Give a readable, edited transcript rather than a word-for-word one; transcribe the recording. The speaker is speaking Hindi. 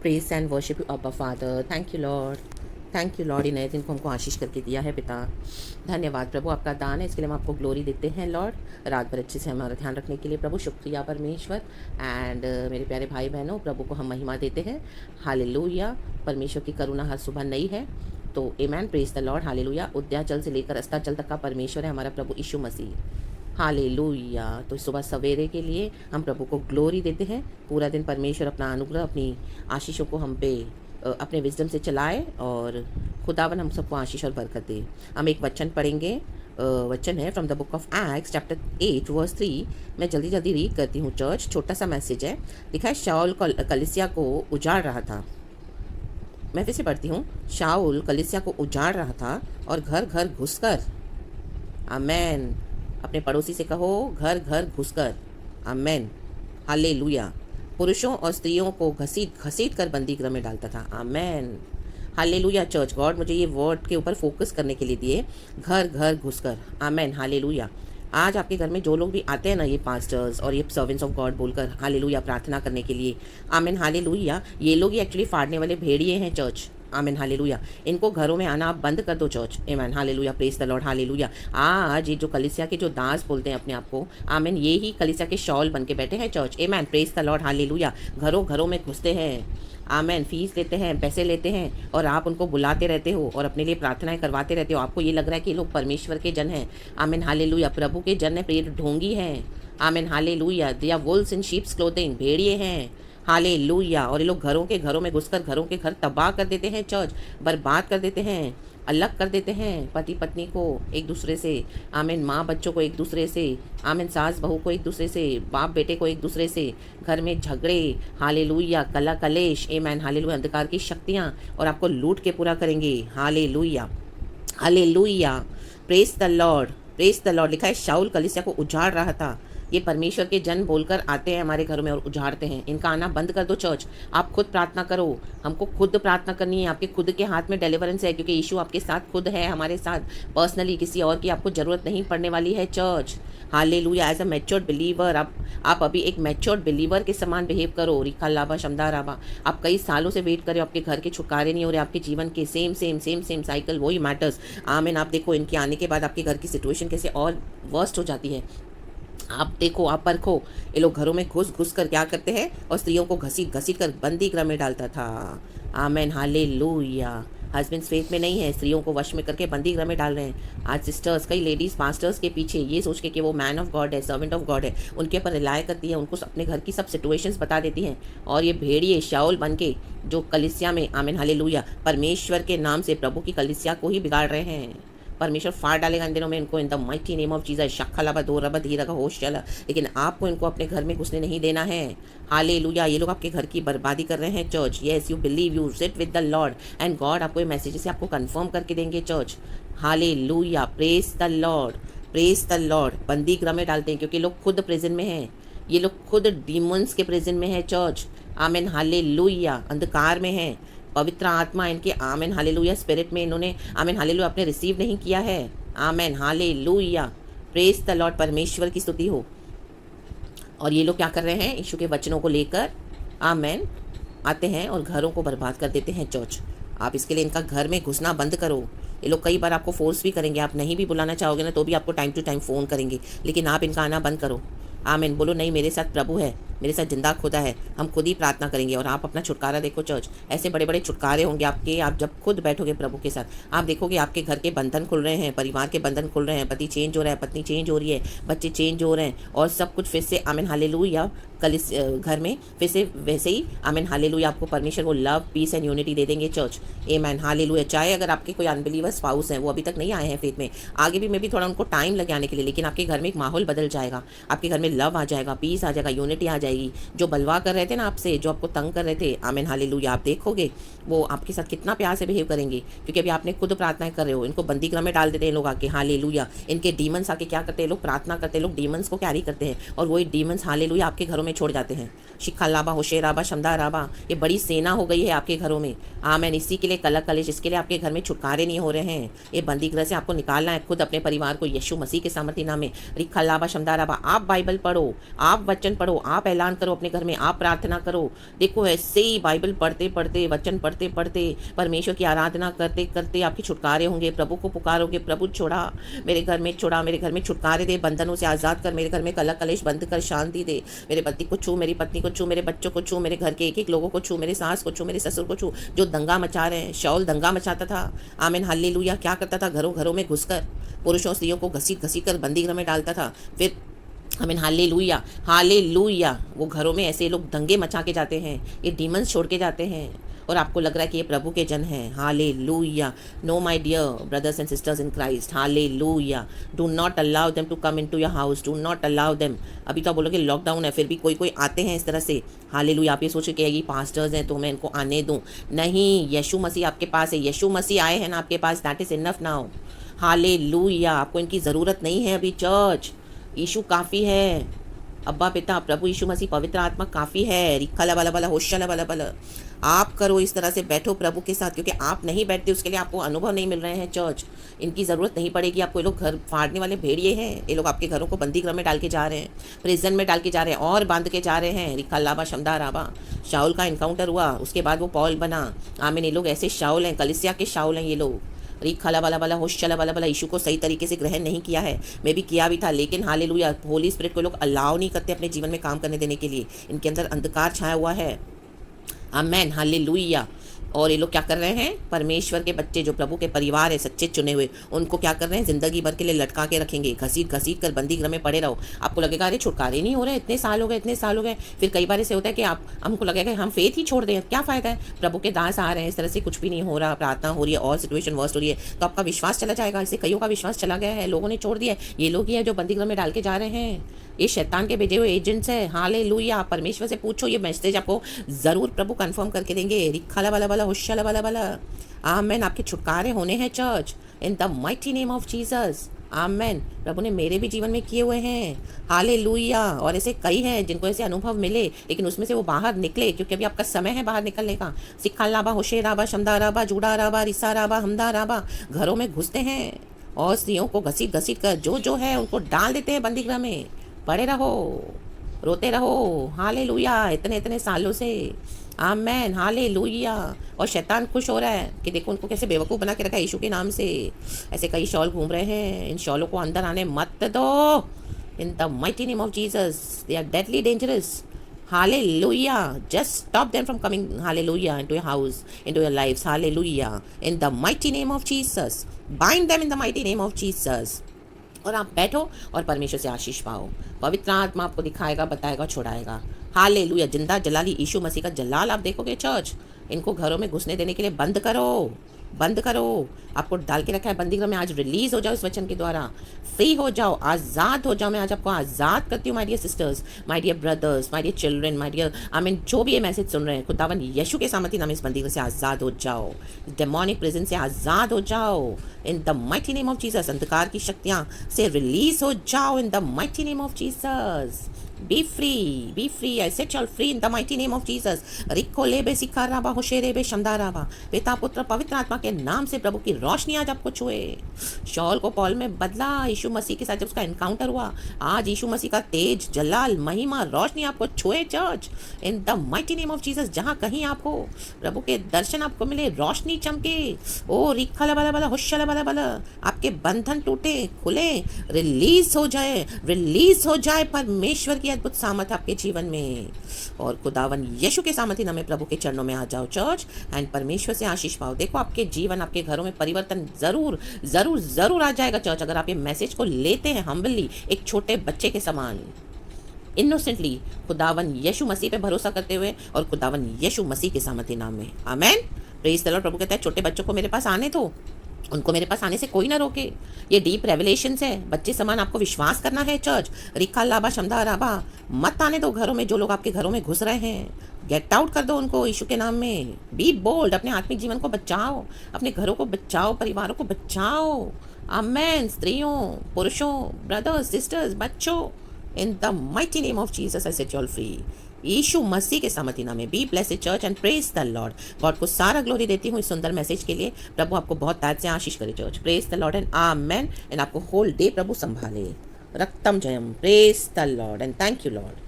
Praise and worship you Abba father. Thank you Lord, thank you Lord, इन नए दिन को हमको आशीष करके दिया है पिता। धन्यवाद प्रभु, आपका दान है, इसके लिए हम आपको ग्लोरी देते हैं लॉर्ड। रात भर अच्छे से हमारा ध्यान रखने के लिए प्रभु शुक्रिया परमेश्वर। एंड मेरे प्यारे भाई बहनों, प्रभु को हम महिमा देते हैं। हालेलुया। परमेश्वर की करुणा हर सुबह नई है। तो आमेन, प्रेज द लॉर्ड। हालेलुया। उद्याचल से लेकर अस्ताचल तक का परमेश्वर है हमारा प्रभु यीशु मसीह। हालेलुया। तो सुबह सवेरे के लिए हम प्रभु को ग्लोरी देते हैं। पूरा दिन परमेश्वर अपना अनुग्रह, अपनी आशीषों को हम पे अपने विजडम से चलाए और खुदावन हम सबको आशीष और बरकत दे। हम एक वचन पढ़ेंगे। वचन है from the book of Acts chapter 8 verse 3। मैं जल्दी जल्दी रीड करती हूँ चर्च, छोटा सा मैसेज है। लिखा है शाऊल कलीसिया को उजाड़ रहा था। मैं फिर से पढ़ती हूँ। शाऊल कलीसिया को उजाड़ रहा था और घर घर घुसकर, आमेन, अपने पड़ोसी से कहो घर घर घुसकर, आमेन, हालेलुया, पुरुषों और स्त्रियों को घसीट घसीट कर बंदी गृह में डालता था। आमेन, हालेलुया। चर्च गॉड मुझे ये वर्ड के ऊपर फोकस करने के लिए दिए, घर घर घुसकर। आमेन, हालेलुया। आज आपके घर में जो लोग भी आते हैं ना, ये पास्टर्स और ये सर्वेंट्स ऑफ गॉड बोलकर हालेलुया प्रार्थना करने के लिए, आमेन, हालेलुया, ये लोग ही एक्चुअली फाड़ने वाले भेड़िए हैं चर्च। आमेन, हालेलुया। इनको घरों में आना आप बंद कर दो church. Amen, hallelujah, praise the Lord, hallelujah. आज ये जो कलीसिया के जो दास बोलते हैं अपने आप को, आमेन, ये ही कलीसिया के शॉल बन के बैठे हैं church. Amen, praise the Lord, hallelujah. घरों घरों में घुसते हैं, आमेन, फीस लेते हैं, पैसे लेते हैं और आप उनको बुलाते रहते हो और अपने लिए प्रार्थनाएं करवाते रहते हो। आपको ये लग रहा है कि ये लोग परमेश्वर के जन हैं। आमेन, हालेलुया, प्रभु के जन है, प्रेर ढोंगी हैं। Amen, hallelujah. They are wolves in sheeps clothing, भेड़िए हैं। हालेलुया। और ये लोग घरों के घरों में घुसकर घरों के घर तबाह कर देते हैं चर्च, बर्बाद कर देते हैं, अलग कर देते हैं पति पत्नी को एक दूसरे से, आमीन, माँ बच्चों को एक दूसरे से, आमीन, सास बहू को एक दूसरे से, बाप बेटे को एक दूसरे से, घर में झगड़े, हालेलुया, कला कलेश, आमीन, हालेलुया, अंधकार की शक्तियाँ और आपको लूट के पूरा करेंगे। Hallelujah, hallelujah, praise the Lord, praise the Lord. लिखा है शाऊल कलीसिया को उजाड़ रहा था। ये परमेश्वर के जन बोलकर आते हैं हमारे घरों में और उजाड़ते हैं। इनका आना बंद कर दो चर्च। आप खुद प्रार्थना करो। हमको खुद प्रार्थना करनी है। आपके खुद के हाथ में डिलीवरेंस है, क्योंकि यीशु आपके साथ खुद है, हमारे साथ पर्सनली। किसी और की आपको ज़रूरत नहीं पड़ने वाली है church. Hallelujah. As a matured believer आप अभी एक मैच्योर्ड बिलीवर के समान बिहेव करो। रिखा लाभा शमदा राबा। आप कई सालों से वेट करें, आपके घर के छुटकारे नहीं हो रहे, आपके जीवन के same same same same cycle वही मैटर्स। आमीन। आप देखो इनके आने के बाद आपके घर की सिचुएशन कैसे और वर्स्ट हो जाती है। आप देखो, आप परखो। ये लोग घरों में घुस घुस कर क्या करते हैं और स्त्रियों को घसीट घसीट कर बंदी गृह में डालता था। आमेन, हालेलुया। हस्बैंड्स फेथ में नहीं है, स्त्रियों को वश में करके बंदी गृह में डाल रहे हैं। आज सिस्टर्स, कई लेडीज़ पास्टर्स के पीछे ये सोच के कि वो मैन ऑफ गॉड है, सर्वेंट ऑफ गॉड है, उनके ऊपर रिलाय करती है, उनको अपने घर की सब सिचुएशंस बता देती हैं और ये भेड़िए शाऊल बन के जो कलीसिया में, आमीन, हालेलुया, परमेश्वर के नाम से प्रभु की कलीसिया को ही बिगाड़ रहे हैं। परमेश्वर फाड़ डालेगा इन दिनों में इनको, in the mighty name of Jesus. शक्खा लबा दो रबा धीरा का होश चला। लेकिन आपको इनको अपने घर में घुसने नहीं देना है। हालेलुया। ये लोग आपके घर की बर्बादी कर रहे हैं church. Yes, you believe, you sit with the Lord and God आपको ये मैसेज से आपको कंफर्म करके देंगे church. Hallelujah, praise the Lord, praise the Lord. बंदी गृह में डालते हैं क्योंकि लोग खुद प्रेजेंट में हैं। ये लोग खुद डीमंस के प्रेजेंट में है चर्च। आमीन, हालेलुया, अंधकार में है। पवित्र आत्मा इनके, आमेन, हालेलुया, स्पिरिट में इन्होंने, आमेन, हालेलुया, आपने रिसीव नहीं किया है। आमेन, हालेलुया, प्रेज द लॉर्ड, परमेश्वर की स्तुति हो। और ये लोग क्या कर रहे हैं? यीशु के वचनों को लेकर, आमेन, आते हैं और घरों को बर्बाद कर देते हैं चर्च। आप इसके लिए इनका घर में घुसना बंद करो। ये लोग कई बार आपको फोर्स भी करेंगे, आप नहीं भी बुलाना चाहोगे ना तो भी आपको टाइम टू टाइम फ़ोन करेंगे, लेकिन आप इनका आना बंद करो। आमीन, बोलो नहीं, मेरे साथ प्रभु है, मेरे साथ जिंदा खुदा है, हम खुद ही प्रार्थना करेंगे और आप अपना छुटकारा देखो चर्च। ऐसे बड़े बड़े छुटकारे होंगे आपके, आप जब खुद बैठोगे प्रभु के साथ। आप देखोगे आपके घर के बंधन खुल रहे हैं, परिवार के बंधन खुल रहे हैं, पति चेंज हो रहा है, पत्नी चेंज हो रही है, बच्चे चेंज हो रहे हैं और सब कुछ फिर से, आमीन, हालेलुया, कल इस घर में फिर से वैसे ही, आमीन, हालेलुया, आपको परमेश्वर वो लव, पीस एंड यूनिटी दे देंगे चर्च। आमीन, हालेलुया। चाहे अगर आपके कोई अनबिलीवर स्पाउस हैं, वो अभी तक नहीं आए हैं फेथ में, आगे भी मे भी थोड़ा उनको टाइम लगे आने के लिए, लेकिन आपके घर में एक माहौल बदल जाएगा। आपके घर में लव आ जाएगा, पीस आ जाएगा, यूनिटी आ जाएगी। जो बलवा कर रहे थे ना आपसे, जो आपको तंग कर रहे थे, आमीन, हालेलुया, आप देखोगे वो आपके साथ कितना प्यार से बिहेव करेंगे, क्योंकि अभी आपने खुद प्रार्थनाएं कर रहे हो। इनको बंदी गृह में डाल देते हैं लोग आके, हालेलुया। इनके डीमंस आके क्या करते हैं? लोग प्रार्थना करते हैं, लोग डीमंस को कैरी करते हैं और वही डीमंस, हालेलुया, आपके घरों में में छोड़ जाते हैं। शिखा लाबा होशे राबा शमदा राबा, ये बड़ी सेना हो गई है आपके घरों में। आमेन। इसी के लिए कलक कलेश, इसके लिए आपके घर में छुटकारे नहीं हो रहे हैं। ये बंदी गृह से आपको निकालना है, खुद अपने परिवार को यीशु मसीह के सामर्थ्य नाम में। रिखा लाबा शमदा राबा, आप बाइबल पढ़ो, आप वचन पढ़ो, आप ऐलान करो अपने घर में, आप प्रार्थना करो। देखो ऐसे ही बाइबल पढ़ते पढ़ते, वचन पढ़ते पढ़ते, परमेश्वर की आराधना करते करते आपके छुटकारे होंगे। प्रभु को पुकारोगे, प्रभु छोड़ा मेरे घर में, छोड़ा मेरे घर में, छुटकारे दे, बंधनों से आज़ाद कर, मेरे घर में कलक कलेश बंद कर, शांति दे। मेरे पति को छू, मेरी पत्नी को छू, मेरे बच्चों को छू, मेरे घर के एक एक लोगों को छू, मेरे सास को छू, मेरे ससुर को छू, जो दंगा मचा रहे हैं। शाऊल दंगा मचाता था, आमीन हालेलुया। क्या करता था? घरों घरों में घुसकर पुरुषों स्त्रियों को घसीट घसीट कर बंदी गृह में डालता था। फिर आमीन हालेलुया, हालेलुया। वो घरों में ऐसे लोग दंगे मचा के जाते हैं, ये डीमंस छोड़ के जाते हैं, और आपको लग रहा है कि ये प्रभु के जन हैं। Hallelujah. No my dear brothers and sisters in Christ, hallelujah. Do not allow them to come into your house, do not allow them. अभी तो आप बोलोगे लॉकडाउन है, फिर भी कोई कोई आते हैं इस तरह से। हालेलुया। आप ये सोचे कि ये पास्टर्स हैं तो मैं इनको आने दूं, नहीं। यीशु मसीह आपके पास है, यीशु मसीह आए हैं ना आपके पास, that is enough now. Hallelujah. आपको इनकी ज़रूरत नहीं है अभी। चर्च, यीशु काफ़ी है। अब्बा पिता प्रभु यीशु मसीह पवित्र आत्मा काफ़ी है। रिक्खा बला बला होशला बला बला। आप करो इस तरह से, बैठो प्रभु के साथ, क्योंकि आप नहीं बैठते उसके लिए आपको अनुभव नहीं मिल रहे हैं। चर्च, इनकी ज़रूरत नहीं पड़ेगी आपको। ये लोग घर फाड़ने वाले भेड़िए हैं। ये लोग आपके घरों को बंदी गृह में डाल के जा रहे हैं, प्रिजन में डाल के जा रहे हैं, और बांध के जा रहे हैं। रिक्खा लाबा शमदा राबा। शाऊल का इनकाउंटर हुआ, उसके बाद वो पॉल बना। आमीन। ये लोग ऐसे शाऊल हैं, कलीसिया के शाऊल हैं ये लोग। रिखला वाला वाला होशला वाला वाला यीशु को सही तरीके से ग्रहण नहीं किया है। मैं भी किया भी था, लेकिन हालेलुया होली स्पिरिट को लोग अलाउ नहीं करते अपने जीवन में काम करने देने के लिए। इनके अंदर अंधकार छाया हुआ है। Amen hallelujah. और ये लोग क्या कर रहे हैं? परमेश्वर के बच्चे जो प्रभु के परिवार है, सच्चे चुने हुए, उनको क्या कर रहे हैं? जिंदगी भर के लिए लटका के रखेंगे, घसीट घसीट कर बंदी गृह में पड़े रहो। आपको लगेगा अरे छुटकारे नहीं हो रहे, इतने साल हो गए, इतने साल हो गए। फिर कई बार ऐसे होता है कि आप हमको लगेगा हम फेथ ही छोड़ दें, क्या फ़ायदा है? प्रभु के दास आ रहे हैं, इस तरह से कुछ भी नहीं हो रहा, प्रार्थना हो रही है और सिचुएशन वर्स्ट हो रही है, तो आपका विश्वास चला जाएगा। इससे कईयों का विश्वास चला गया है, लोगों ने छोड़ दिया है। ये लोग ही है जो बंदी गृह में डाल के जा रहे हैं, ये शैतान के भेजे हुए एजेंट्स हैं। हालेलुया। परमेश्वर से पूछो, ये मैसेज आपको ज़रूर प्रभु कंफर्म करके देंगे। रिक्खा वाला वाला होशला वाला वाला। आमेन। आपके छुटकारे होने हैं church, in the mighty name of Jesus. Amen. प्रभु ने मेरे भी जीवन में किए हुए हैं। हालेलुया। और ऐसे कई हैं जिनको ऐसे अनुभव मिले, लेकिन उसमें से वो बाहर निकले, क्योंकि अभी आपका समय है बाहर निकलने का। सिक्खा लाबा होशे राबा शमदा राबा जूडा राबा रिसा राबा हमदा राबा। घरों में घुसते हैं और स्त्रियों को घसीट घसीट कर जो है उनको डाल देते हैं बंदी गृह में। पड़े रहो, रोते रहो। हालेलुया। इतने इतने सालों से। Amen hallelujah. और शैतान खुश हो रहा है कि देखो उनको कैसे बेवकूफ़ बना के रखा है यीशु के नाम से। ऐसे कई शॉल घूम रहे हैं, इन शॉलों को अंदर आने मत दो। In the mighty name of Jesus, they are deadly dangerous. Hallelujah. Just stop them from coming, hallelujah, into your house, into your lives. Hallelujah. In the mighty name of Jesus. Bind them in the mighty name of Jesus. और आप बैठो और परमेश्वर से आशीष पाओ। पवित्र आत्मा आपको दिखाएगा, बताएगा, छुड़ाएगा। हालेलुया। जिंदा जलाली यीशु मसीह का जलाल आप देखोगे चर्च। इनको घरों में घुसने देने के लिए बंद करो, बंद करो। आपको डाल के रखा है बंदी गृह में, आज रिलीज हो जाओ इस वचन के द्वारा, फ्री हो जाओ, आज़ाद हो जाओ। मैं आज आपको आज़ाद करती हूँ my dear sisters, my dear brothers, my dear children, my dear amen, जो भी ये मैसेज सुन रहे हैं, खुदावन यीशु के सामर्थ्य नाम इस बंदी गृह से आज़ाद हो जाओ, डेमोनिक प्रिजन से आज़ाद हो जाओ इन the mighty name of Jesus. अंधकार की शक्तियाँ से रिलीज हो जाओ इन the mighty name of Jesus. Be free, be free. I set you all free in the mighty name of Jesus. रिक्को लेबे सिखा राबा होशे रेबे शमदा राबा। पिता पुत्र पवित्र आत्मा के नाम से प्रभु की रोशनी आज आपको छुए। शॉल को पॉल में बदला, यीशु मसीह के साथ जब उसका एनकाउंटर हुआ, आज यीशु मसीह का तेज, जलाल, महिमा, रोशनी आपको छुए church in the mighty name of Jesus. जहाँ कहीं आप हो, प्रभु के दर्शन आपको मिले, रोशनी चमके। ओ रिक्खा वाला वाला होशला वाला वाला। आपके बंधन टूटे, खुले, रिलीज हो जाए, रिलीज हो जाए परमेश्वर की अद्भुत सामर्थ आपके जीवन में। और खुदावन यीशु के सामर्थ्य नाम में प्रभु के चरणों में आ जाओ चर्च, एंड परमेश्वर से आशीष पाओ। देखो आपके जीवन, आपके घरों में परिवर्तन जरूर जरूर जरूर आ जाएगा चर्च, अगर आप ये मैसेज को लेते हैं हम्बली, एक छोटे बच्चे के समान, इनोसेंटली, खुदावन यीशु मसीह पे भरोसा करते हुए, और खुदावन यीशु मसीह के सामर्थ्य नाम में। आमेन। Praise the Lord. प्रभु कहता है छोटे बच्चों को मेरे पास आने दो, उनको मेरे पास आने से कोई ना रोके। ये डीप रेवलेशंस है, बच्चे समान आपको विश्वास करना है चर्च। रिक्खा लाबा शमदा राबा। मत आने दो घरों में जो लोग आपके घरों में घुस रहे हैं, गेट आउट कर दो उनको यीशु के नाम में। बी बोल्ड, अपने आत्मिक जीवन को बचाओ, अपने घरों को बचाओ, परिवारों को बचाओ। आमेन। स्त्रियों, पुरुषों, ब्रदर्स, सिस्टर्स, बच्चों, in the mighty name of Jesus I set you all free. Yeshu Masih के सामर्थी नाम में be blessed church and praise the Lord. God को सारा ग्लोरी देती हूँ इस सुंदर मैसेज के लिए। प्रभु आपको बहुत ताज से आशीष करे church. Praise the Lord and amen. And आपको होल डे प्रभु संभाले। रक्तम जयम। Praise the Lord and thank you Lord.